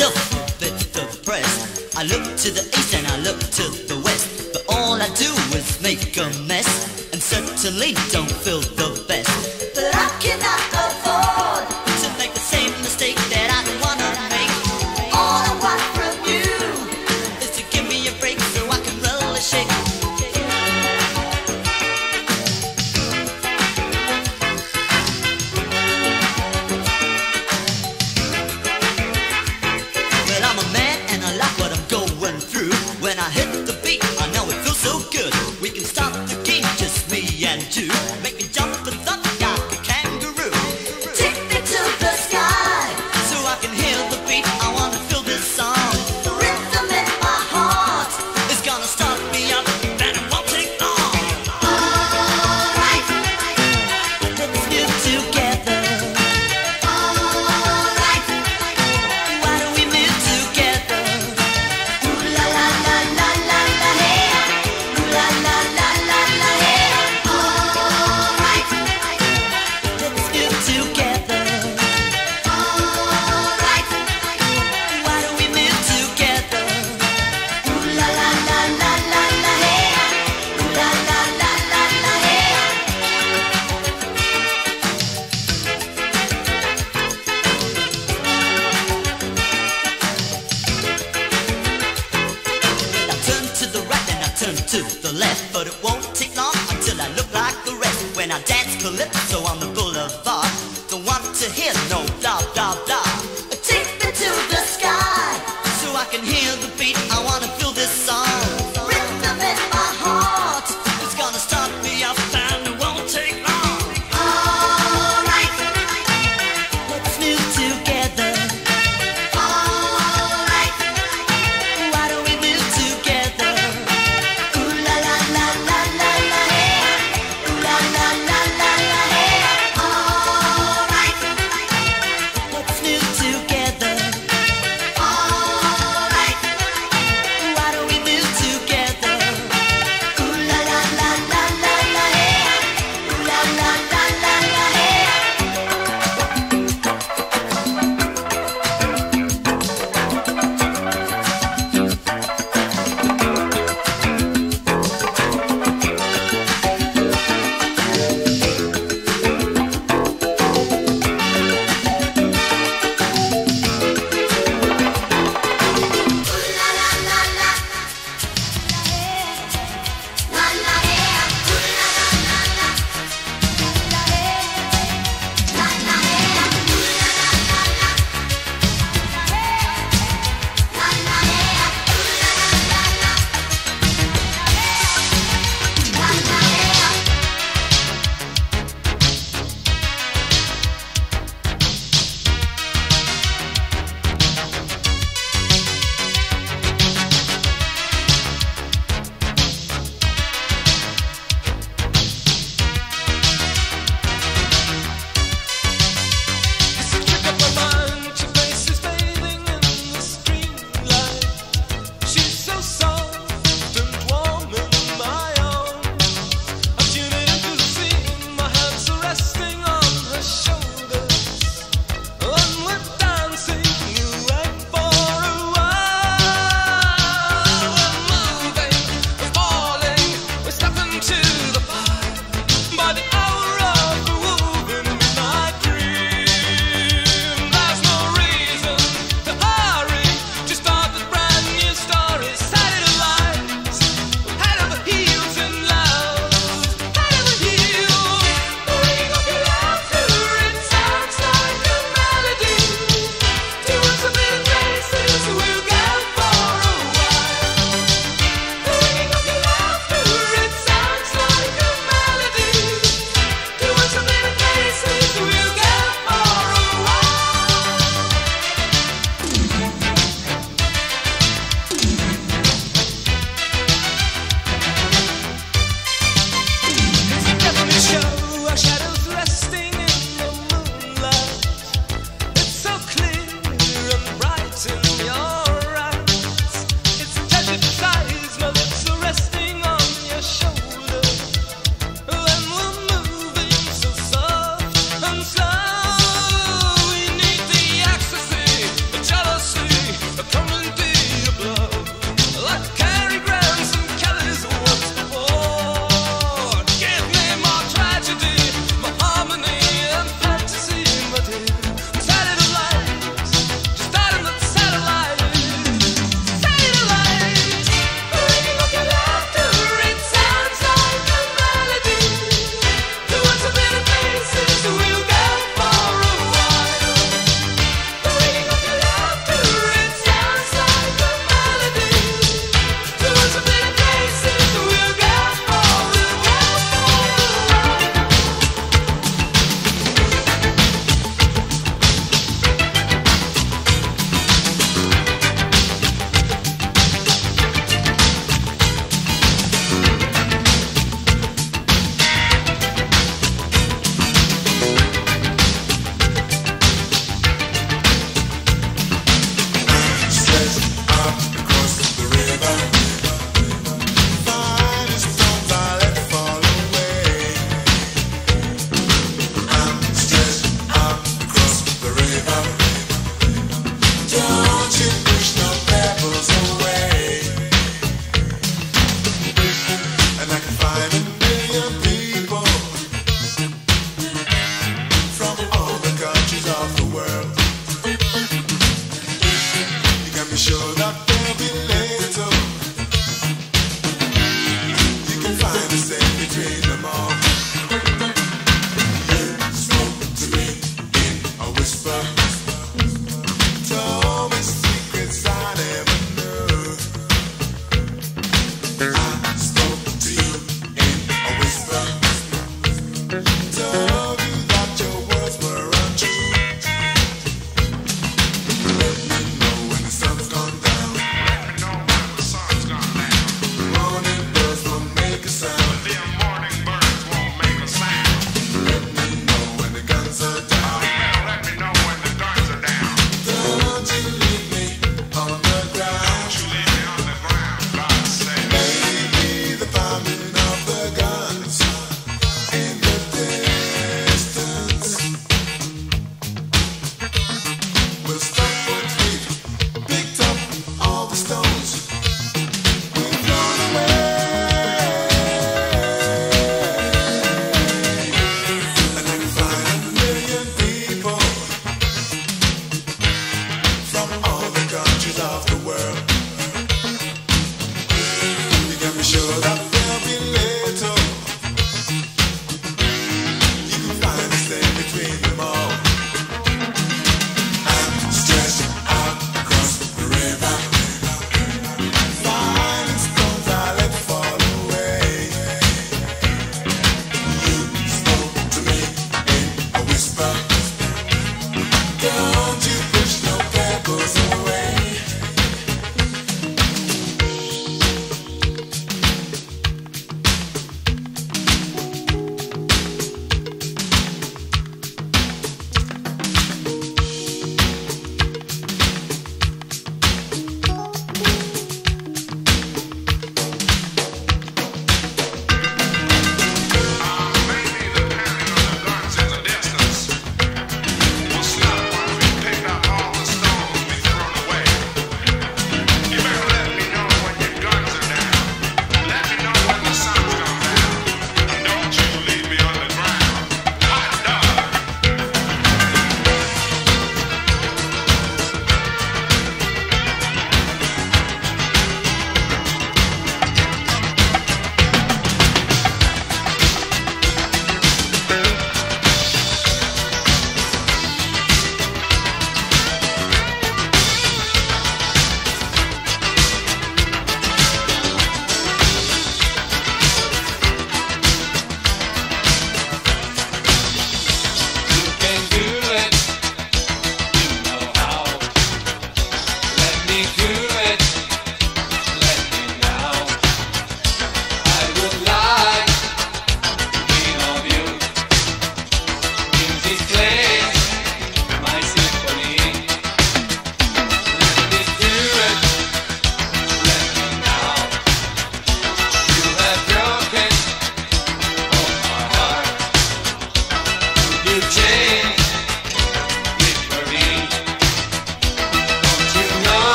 myself a bit depressed. I look to the east and I look to the west, but all I do is make a mess, and certainly don't feel the best. But I cannot afford to make the same mistake that I wanna make. All I want from you is to give me a break so I can relish it. Well, I'm a man and I like what I'm going through. When I hit the beat, I know it feels so good. We can start the game, just me and you. Make me jump and thump like a kangaroo. Take me to the sky so I can hear the beat. I wanna feel this song. The rhythm in my heart is gonna start me up, and it won't take long. Alright, let's move together. Alright, why don't we move together? Ooh la la la la la la hey. Ooh la la la la la hey. Alright, let's move together. Alright, why don't we move together? Ooh la la la la la la hey. Ooh la la la la la hey. I turn to the right and I turn to the left, but it won't take long until I look like the rest. When I dance calypso on the boulevard, don't want to hear no blah blah blah. Take me to the sky so I can hear the beat. I wanna feel this song. The rhythm in my heart is gonna start me up, and it won't take long. Alright, let's move together. Alright, why don't we move together? Ooh la la la la la la hey. Ooh la la la la la hey. Alright, let's move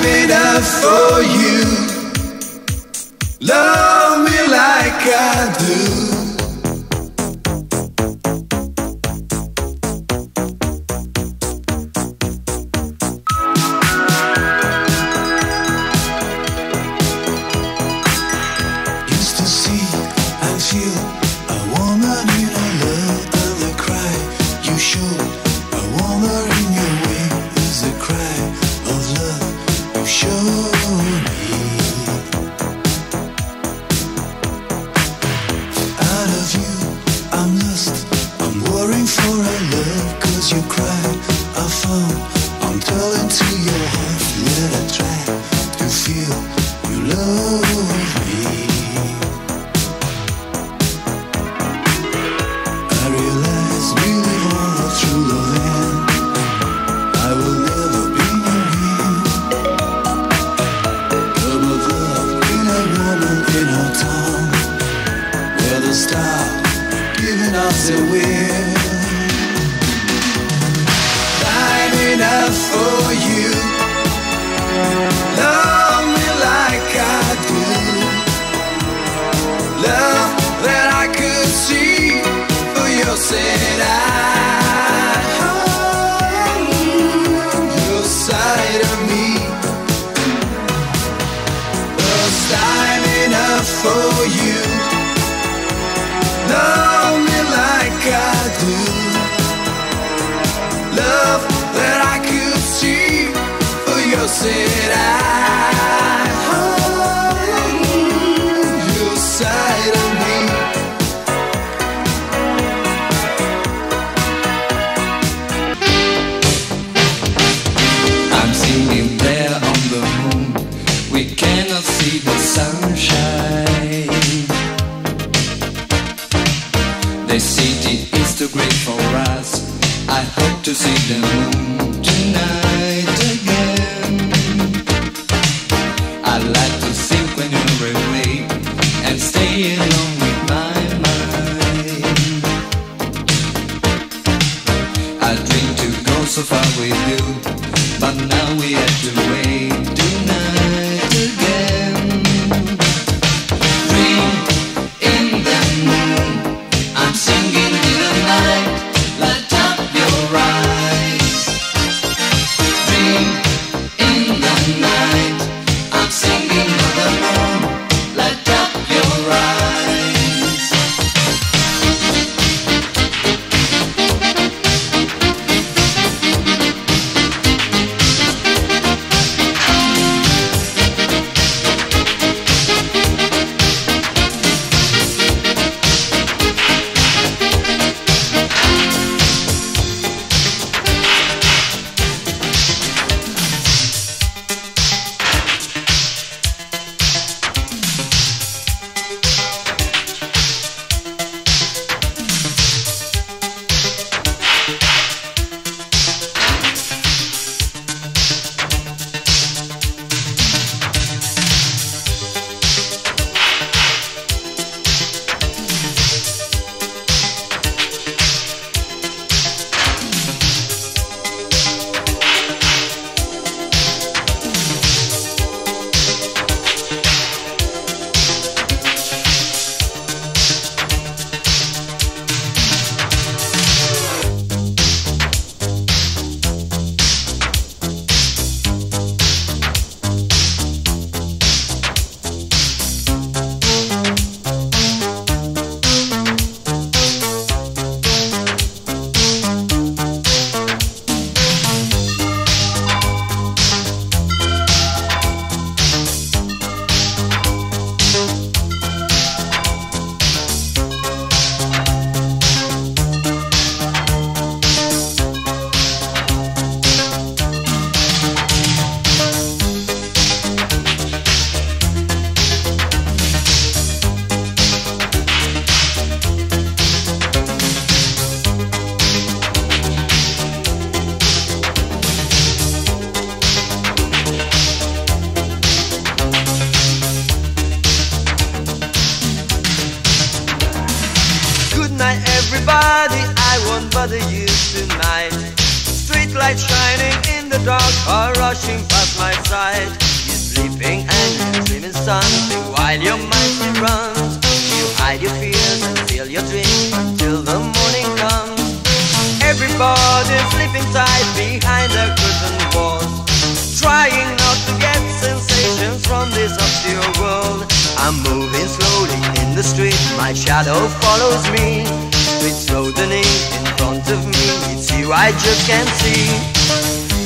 I'm enough for you. Love me like I do. That I could see the dark are rushing past my side. You're sleeping and you're dreaming something while your mind still runs. You hide your fears and feel your dreams until the morning comes. Everybody's sleeping tight behind their curtain walls, trying not to get sensations from this obscure world. I'm moving slowly in the street, my shadow follows me. It's broadening in front of me, it's you I just can't see.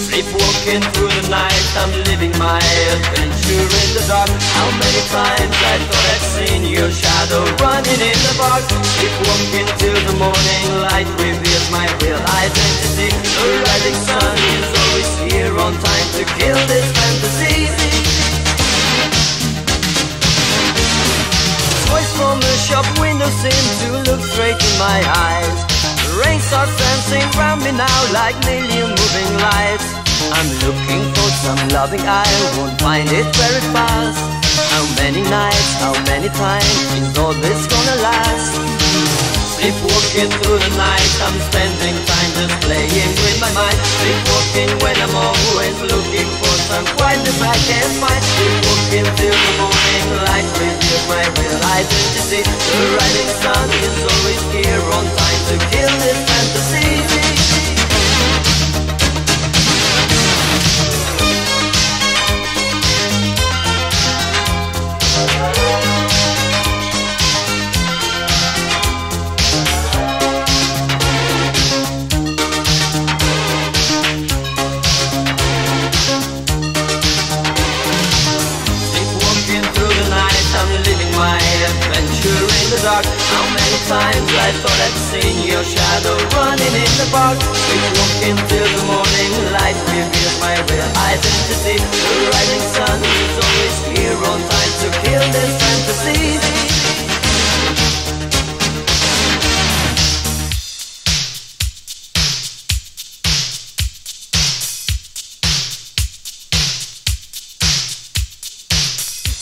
Sleepwalking through the night, I'm living my adventure in the dark. How many times I thought I'd seen your shadow running in the park. Sleepwalking till the morning light reveals my real identity. The rising sun is always here on time to kill this fantasy. Voice from the shop window seems to look straight in my eyes. The rain starts dancing round me now like million moving lights. I'm looking for some loving, I won't find it very fast. How many nights, how many times is all this gonna last? Sleepwalking through the night, I'm spending time just playing with my mind. Sleepwalking when I'm always looking for some quietness I can't find. Sleepwalking till the morning light reveals my real identity. The rising sun is always here on time to kill this fantasy. Dark. How many times I thought I'd seen your shadow running in the park. Sleepwalking till the morning light reveals my real identity. The rising sun is always here on time to kill this fantasy.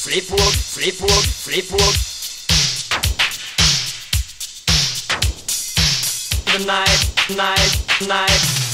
Sleepwalk, sleepwalk, sleepwalk. Night, night, night.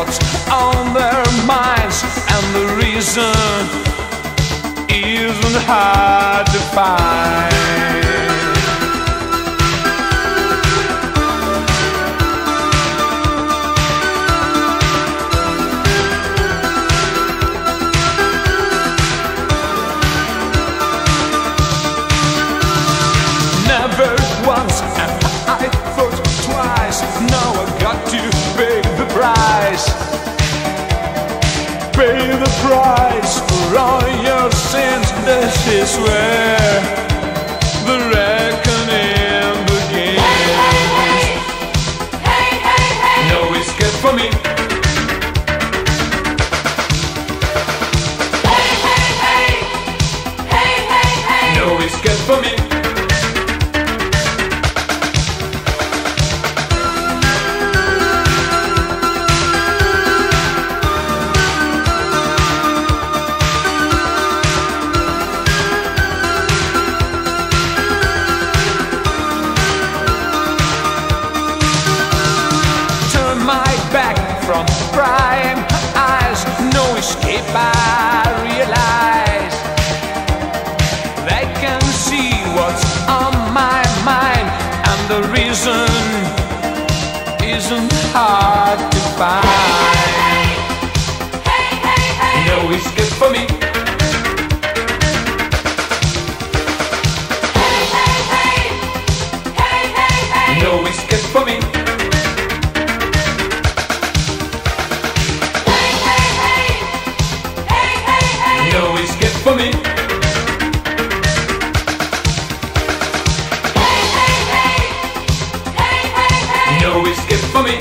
what's on their minds, and the reason isn't hard to find. Never once and I thought twice. Now I've got to pay the price. Pay the price for all your sins. This is where the reckoning begins. Hey, no escape for me. No escape for me. From prying eyes, no escape, I realize. They can see what's on my mind, and the reason isn't hard to find. No escape for me. No escape for me. No escape for me. No escape for me.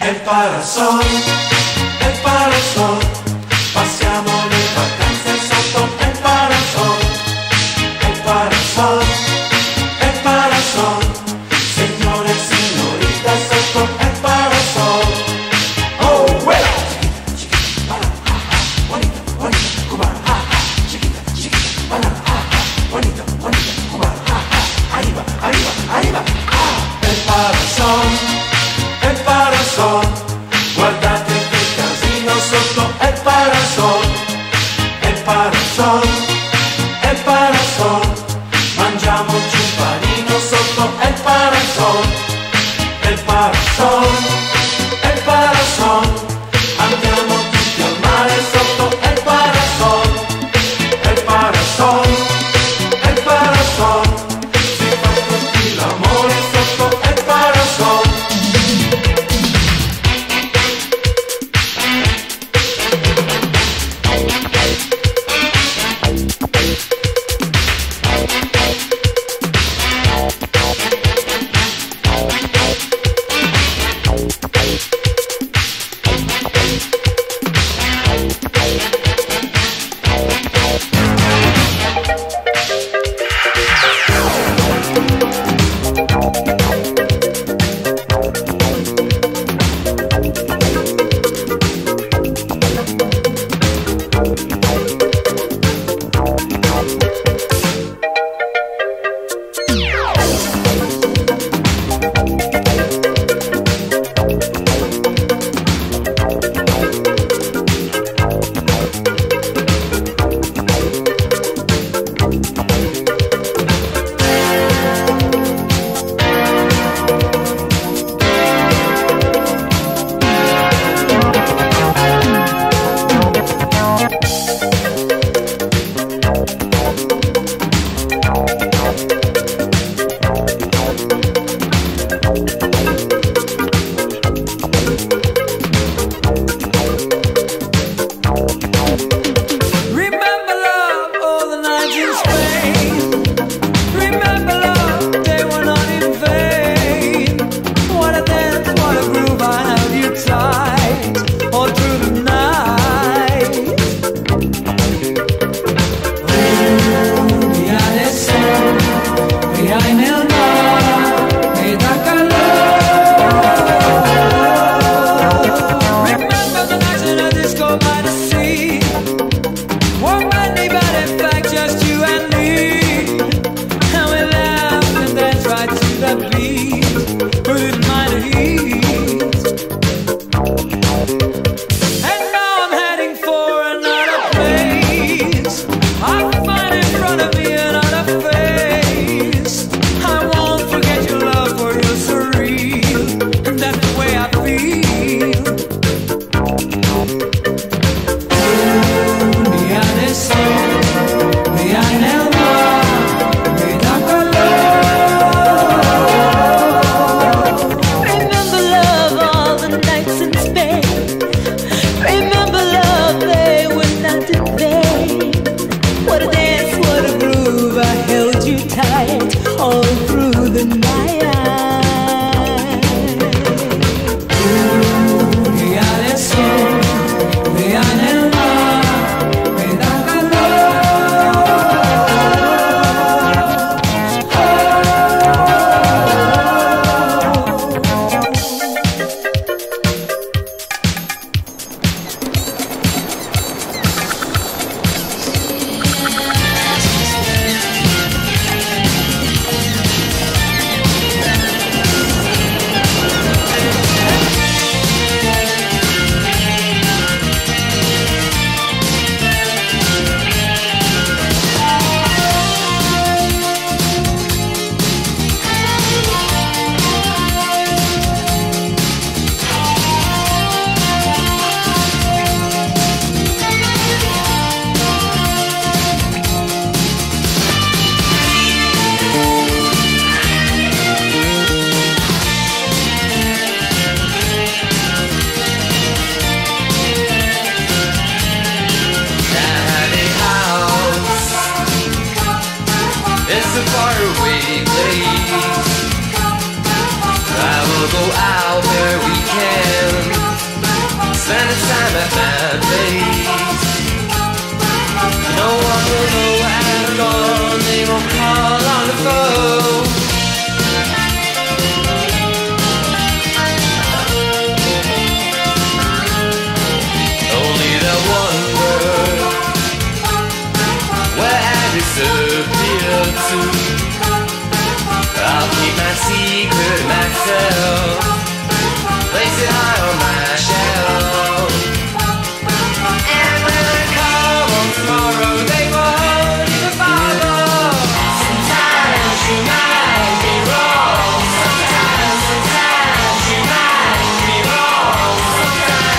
El parasol, passiamo le vacanze sotto il parasol, signore e signorita sotto il parasol. Oh, well! Bonita, bonita, cubana, chiquita, chiquita, banana, bonita, bonita, cubana, arriba, arriba, arriba. El parasol, guardate che casino sotto il parasol. myself, place it high on my shelf. And when I come home tomorrow, they won't even bother. Sometimes you might be wrong. Sometimes you might be wrong. Sometimes.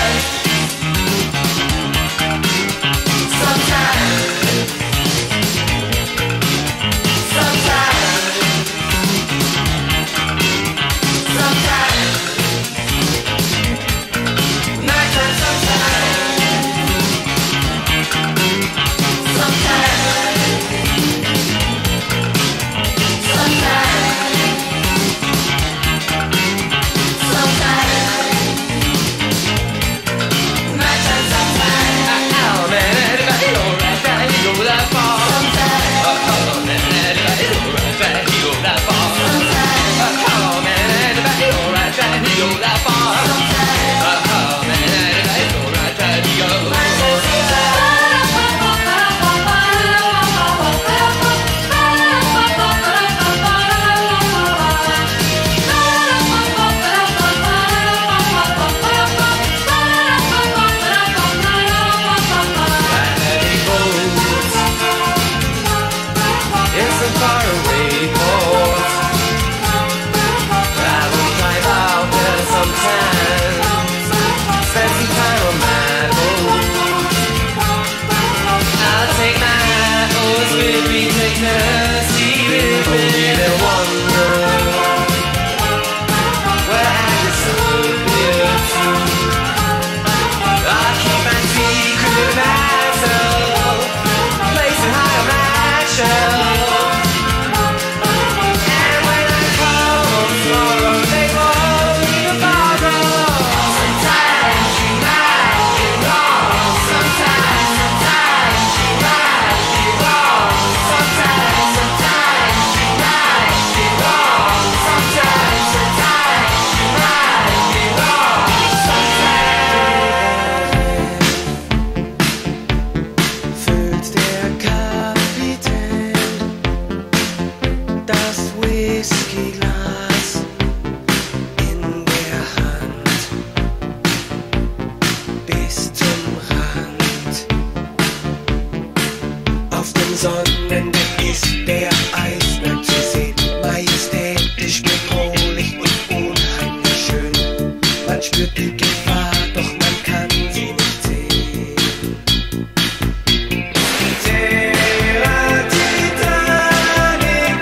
Der Titanic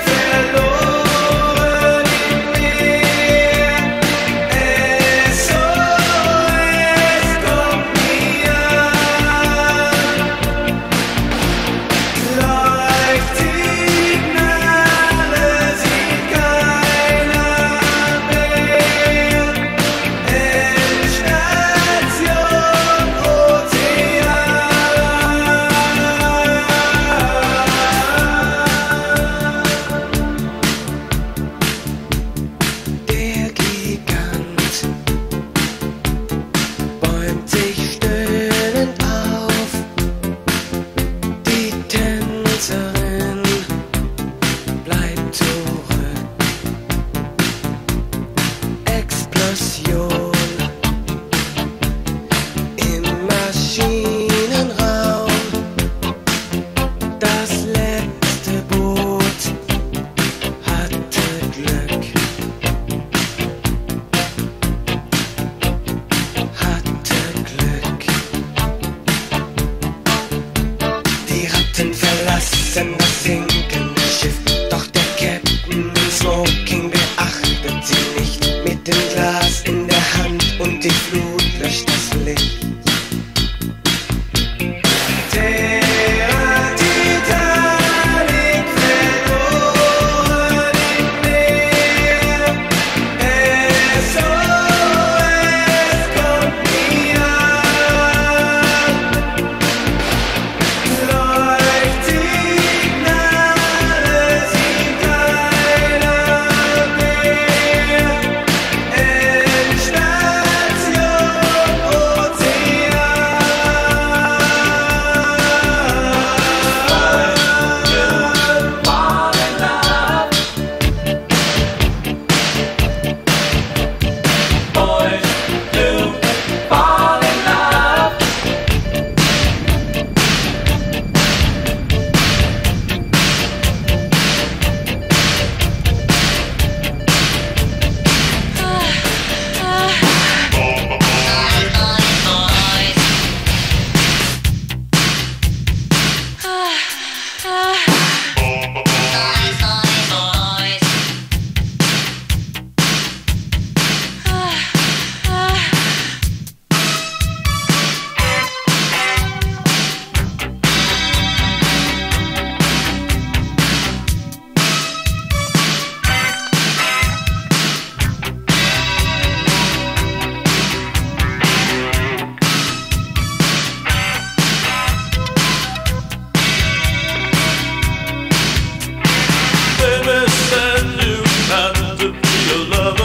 verloren your love